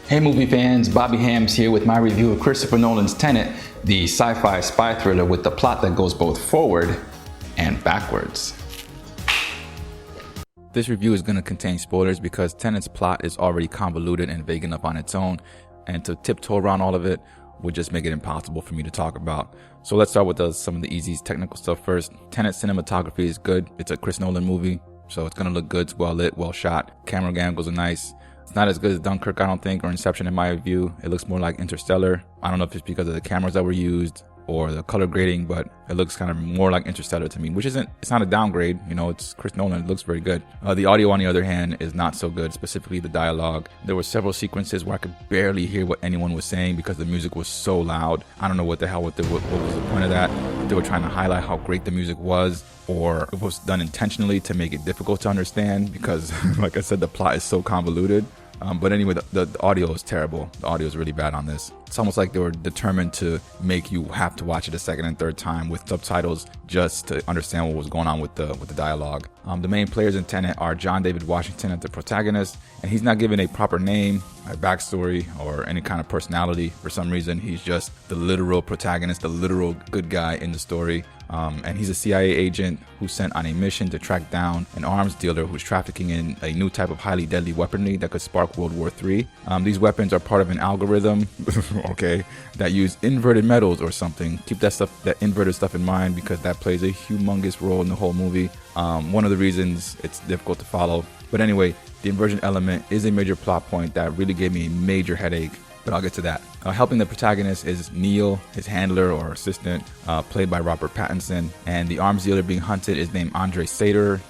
Hey movie fans, Bobby Hammz here with my review of Christopher Nolan's Tenet, the sci-fi spy thriller with the plot that goes both forward and backwards. This review is going to contain spoilers because Tenet's plot is already convoluted and vague enough on its own, and to tiptoe around all of it would just make it impossible for me to talk about. So let's start with some of the easy technical stuff first. Tenet's cinematography is good. It's a Chris Nolan movie, so it's going to look good. It's well lit, well shot. Camera angles are nice. It's not as good as Dunkirk, I don't think, or Inception in my view. It looks more like Interstellar. I don't know if it's because of the cameras that were used or the color grading, but it looks kind of more like Interstellar to me, which it's not a downgrade. You know, it's Chris Nolan. It looks very good. The audio, on the other hand, is not so good, specifically the dialogue. There were several sequences where I could barely hear what anyone was saying because the music was so loud. I don't know what was the point of that. If they were trying to highlight how great the music was, or it was done intentionally to make it difficult to understand because, like I said, the plot is so convoluted. But anyway, the audio is terrible. The audio is really bad on this. It's almost like they were determined to make you have to watch it a second and third time with subtitles just to understand what was going on with the dialogue. The main players in Tenet are John David Washington as the protagonist, and he's not given a proper name, a backstory, or any kind of personality. For some reason, he's just the literal protagonist, the literal good guy in the story. And he's a CIA agent who's sent on a mission to track down an arms dealer who's trafficking in a new type of highly deadly weaponry that could spark World War III. These weapons are part of an algorithm, okay, that use inverted metals or something. Keep that inverted stuff in mind because that plays a humongous role in the whole movie. One of the reasons it's difficult to follow. But anyway, the inversion element is a major plot point that really gave me a major headache. But I'll get to that. Helping the protagonist is Neil, his handler or assistant, played by Robert Pattinson. And the arms dealer being hunted is named Andre Sator,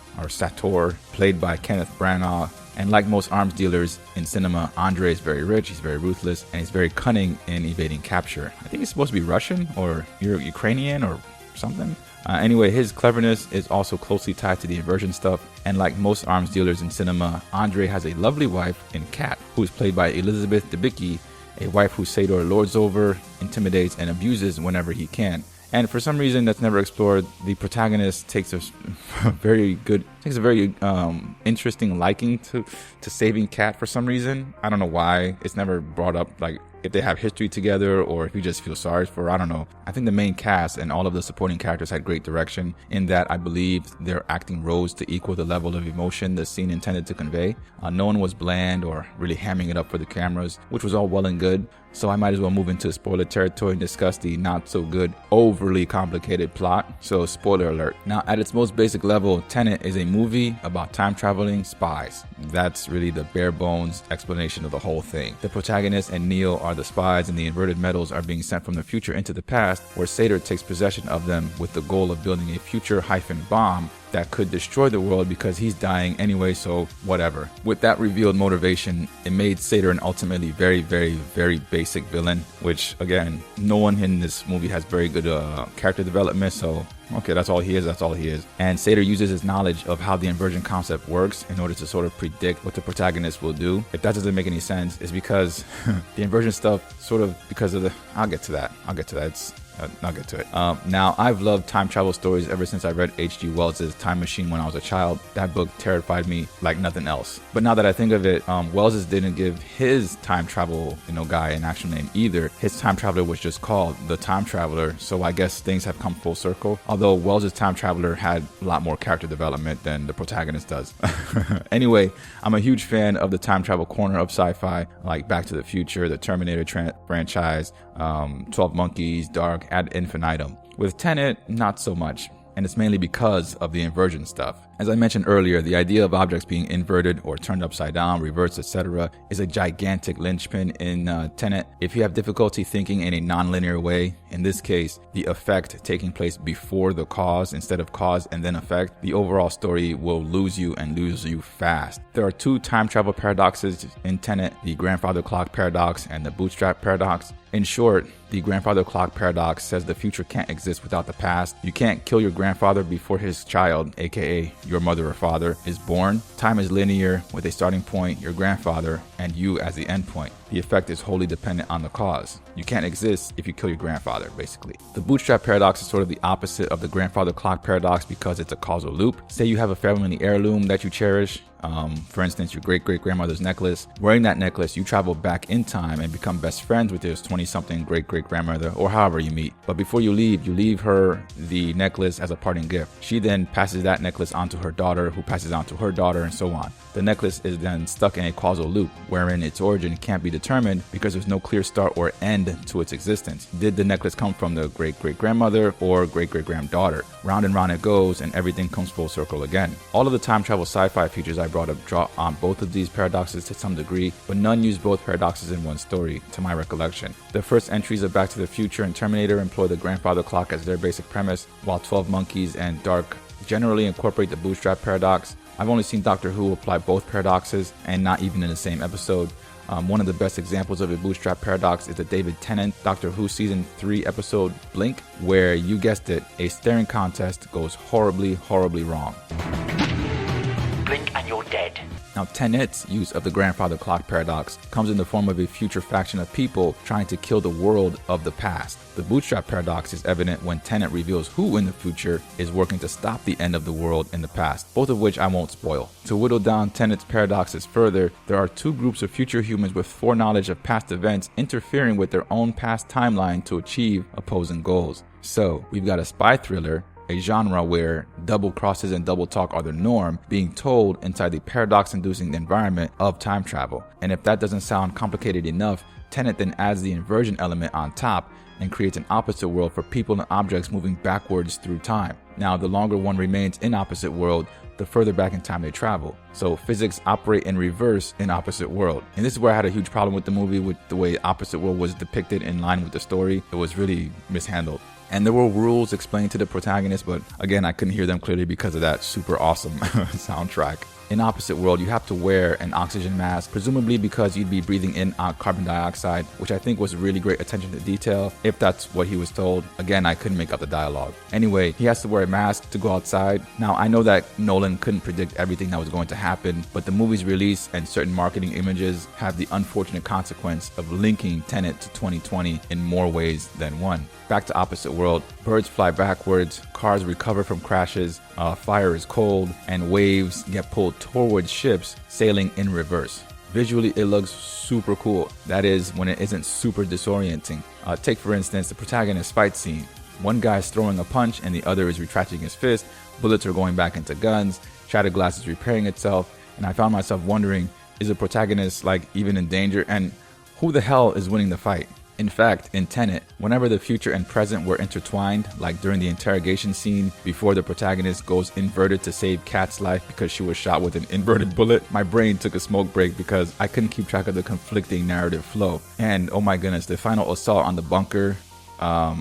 played by Kenneth Branagh. And like most arms dealers in cinema, Andre is very rich, he's very ruthless, and he's very cunning in evading capture. I think he's supposed to be Russian or Ukrainian or something. Anyway, his cleverness is also closely tied to the inversion stuff. And like most arms dealers in cinema, Andre has a lovely wife in Kat, who is played by Elizabeth Debicki, a wife who Sator lords over, intimidates, and abuses whenever he can. And for some reason that's never explored, the protagonist takes a very interesting liking to saving Kat for some reason. I don't know why. It's never brought up, like, if they have history together or if you just feel sorry for her, I don't know. I think the main cast and all of the supporting characters had great direction in that I believe their acting rose to equal the level of emotion the scene intended to convey. No one was bland or really hamming it up for the cameras, which was all well and good. So I might as well move into spoiler territory and discuss the not so good, overly complicated plot. So spoiler alert. Now, at its most basic level, Tenet is a movie about time traveling spies. That's really the bare bones explanation of the whole thing. The protagonist and Neil are the spies, and the inverted metals are being sent from the future into the past, where Sator takes possession of them with the goal of building a future bomb that could destroy the world because he's dying anyway, so whatever. With that revealed motivation, it made Sator an ultimately very, very, very basic villain, which again, no one in this movie has very good character development, so okay, that's all he is. And Sator uses his knowledge of how the inversion concept works in order to sort of predict what the protagonist will do. If that doesn't make any sense, it's because the inversion stuff sort of because of I'll get to that. I'll get to it. Now, I've loved time travel stories ever since I read H.G. Wells' Time Machine when I was a child. That book terrified me like nothing else. But now that I think of it, Wells didn't give his time travel, guy an actual name either. His time traveler was just called the Time Traveler. So I guess things have come full circle. Although Wells' time traveler had a lot more character development than the protagonist does. Anyway, I'm a huge fan of the time travel corner of sci-fi, like Back to the Future, the Terminator franchise, 12 Monkeys, Dark, ad infinitum. With Tenet, not so much, and it's mainly because of the inversion stuff. As I mentioned earlier, the idea of objects being inverted or turned upside down, reversed, etc. is a gigantic linchpin in Tenet. If you have difficulty thinking in a non-linear way, in this case, the effect taking place before the cause instead of cause and then effect, the overall story will lose you and lose you fast. There are two time travel paradoxes in Tenet, the grandfather clock paradox and the bootstrap paradox. In short, the grandfather clock paradox says the future can't exist without the past. You can't kill your grandfather before his child, aka your mother or father, is born, time is linear with a starting point, your grandfather, and you as the end point. The effect is wholly dependent on the cause. You can't exist if you kill your grandfather, basically. The bootstrap paradox is sort of the opposite of the grandfather clock paradox because it's a causal loop. Say you have a family heirloom that you cherish, for instance, your great-great-grandmother's necklace. Wearing that necklace, you travel back in time and become best friends with your 20-something great-great-grandmother, or however you meet. But before you leave her the necklace as a parting gift. She then passes that necklace on to her daughter, who passes on to her daughter, and so on. The necklace is then stuck in a causal loop, wherein its origin can't be determined because there's no clear start or end to its existence. Did the necklace come from the great-great-grandmother or great-great-granddaughter? Round and round it goes, and everything comes full circle again. All of the time travel sci-fi features I brought up draw on both of these paradoxes to some degree, but none use both paradoxes in one story, to my recollection. The first entries of Back to the Future and Terminator employ the grandfather clock as their basic premise, while 12 Monkeys and Dark generally incorporate the bootstrap paradox. I've only seen Doctor Who apply both paradoxes, and not even in the same episode. One of the best examples of a bootstrap paradox is the David Tennant Doctor Who Season 3 episode Blink, where, you guessed it, a staring contest goes horribly, horribly wrong. Blink and you're dead. Now, Tenet's use of the grandfather clock paradox comes in the form of a future faction of people trying to kill the world of the past. The bootstrap paradox is evident when Tenet reveals who in the future is working to stop the end of the world in the past, both of which I won't spoil. To whittle down Tenet's paradoxes further, there are two groups of future humans with foreknowledge of past events interfering with their own past timeline to achieve opposing goals. So, we've got a spy thriller, a genre where double crosses and double talk are the norm, being told inside the paradox-inducing environment of time travel. And if that doesn't sound complicated enough, Tenet then adds the inversion element on top and creates an opposite world for people and objects moving backwards through time. Now, the longer one remains in opposite world, the further back in time they travel. So physics operate in reverse in opposite world. And this is where I had a huge problem with the movie, with the way opposite world was depicted in line with the story. It was really mishandled. And there were rules explained to the protagonist, but again, I couldn't hear them clearly because of that super awesome soundtrack. In opposite world, you have to wear an oxygen mask, presumably because you'd be breathing in carbon dioxide, which I think was really great attention to detail, if that's what he was told. Again, I couldn't make up the dialogue. Anyway, he has to wear a mask to go outside. Now, I know that Nolan couldn't predict everything that was going to happen, but the movie's release and certain marketing images have the unfortunate consequence of linking Tenet to 2020 in more ways than one. Back to opposite world, birds fly backwards, cars recover from crashes, fire is cold, and waves get pulled towards ships sailing in reverse. Visually, it looks super cool. That is, when it isn't super disorienting. Take, for instance, the protagonist's fight scene. One guy is throwing a punch and the other is retracting his fist, bullets are going back into guns, shattered glass is repairing itself, and I found myself wondering, is the protagonist even in danger, and who the hell is winning the fight? In fact, in Tenet, whenever the future and present were intertwined, like during the interrogation scene before the protagonist goes inverted to save Kat's life because she was shot with an inverted bullet, my brain took a smoke break because I couldn't keep track of the conflicting narrative flow. And oh my goodness, the final assault on the bunker, at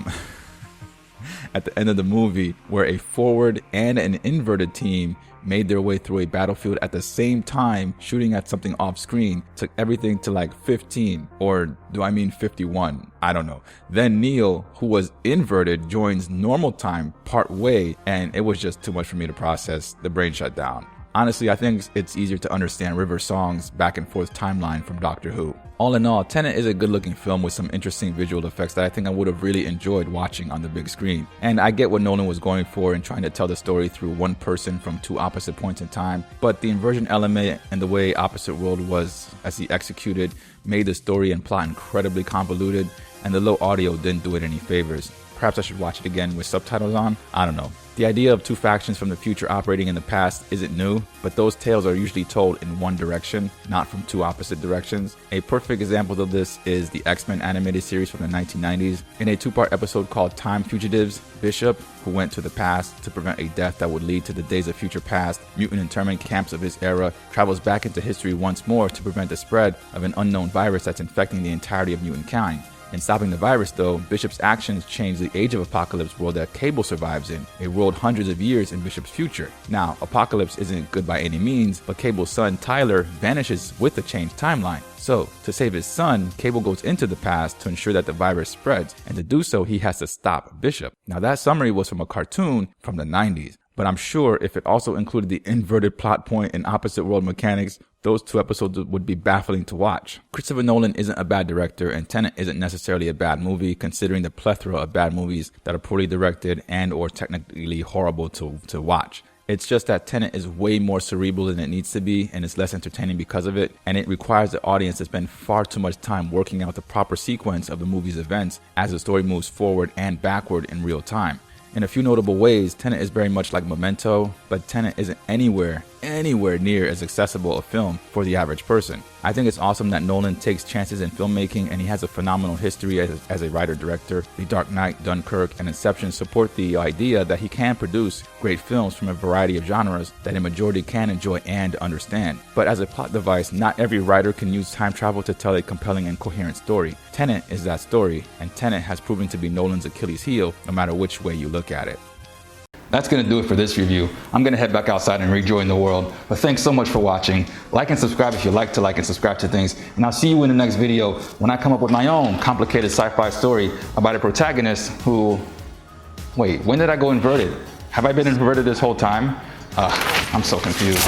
the end of the movie, where a forward and an inverted team made their way through a battlefield at the same time, shooting at something off screen, took everything to 15, or do I mean 51? I don't know. Then Neo, who was inverted, joins normal time part way, and it was just too much for me to process. The brain shut down. Honestly, I think it's easier to understand River Song's back and forth timeline from Doctor Who. All in all, Tenet is a good looking film with some interesting visual effects that I think I would have really enjoyed watching on the big screen. And I get what Nolan was going for in trying to tell the story through one person from two opposite points in time, but the inversion element and the way Opposite World was as he executed made the story and plot incredibly convoluted, and the low audio didn't do it any favors. Perhaps I should watch it again with subtitles on? I don't know. The idea of two factions from the future operating in the past isn't new, but those tales are usually told in one direction, not from two opposite directions. A perfect example of this is the X-Men animated series from the 1990s. In a two-part episode called Time Fugitives, Bishop, who went to the past to prevent a death that would lead to the Days of Future Past, mutant internment camps of his era, travels back into history once more to prevent the spread of an unknown virus that's infecting the entirety of mutant kind. In stopping the virus, though, Bishop's actions change the Age of Apocalypse world that Cable survives in, a world hundreds of years in Bishop's future. Now, Apocalypse isn't good by any means, but Cable's son, Tyler, vanishes with the changed timeline. So, to save his son, Cable goes into the past to ensure that the virus spreads, and to do so, he has to stop Bishop. Now, that summary was from a cartoon from the 90s. But I'm sure if it also included the inverted plot point and opposite world mechanics, those 2 episodes would be baffling to watch. Christopher Nolan isn't a bad director, and Tenet isn't necessarily a bad movie, considering the plethora of bad movies that are poorly directed and or technically horrible to watch. It's just that Tenet is way more cerebral than it needs to be, and it's less entertaining because of it, and it requires the audience to spend far too much time working out the proper sequence of the movie's events as the story moves forward and backward in real time. In a few notable ways, Tenet is very much like Memento, but Tenet isn't anywhere near as accessible a film for the average person. I think it's awesome that Nolan takes chances in filmmaking, and he has a phenomenal history as a writer-director. The Dark Knight, Dunkirk, and Inception support the idea that he can produce great films from a variety of genres that a majority can enjoy and understand. But as a plot device, not every writer can use time travel to tell a compelling and coherent story. Tenet is that story, and Tenet has proven to be Nolan's Achilles heel, no matter which way you look at it. That's going to do it for this review. I'm going to head back outside and rejoin the world. But thanks so much for watching. Like and subscribe if you like to like and subscribe to things. And I'll see you in the next video when I come up with my own complicated sci-fi story about a protagonist who... Wait, when did I go inverted? Have I been inverted this whole time? I'm so confused.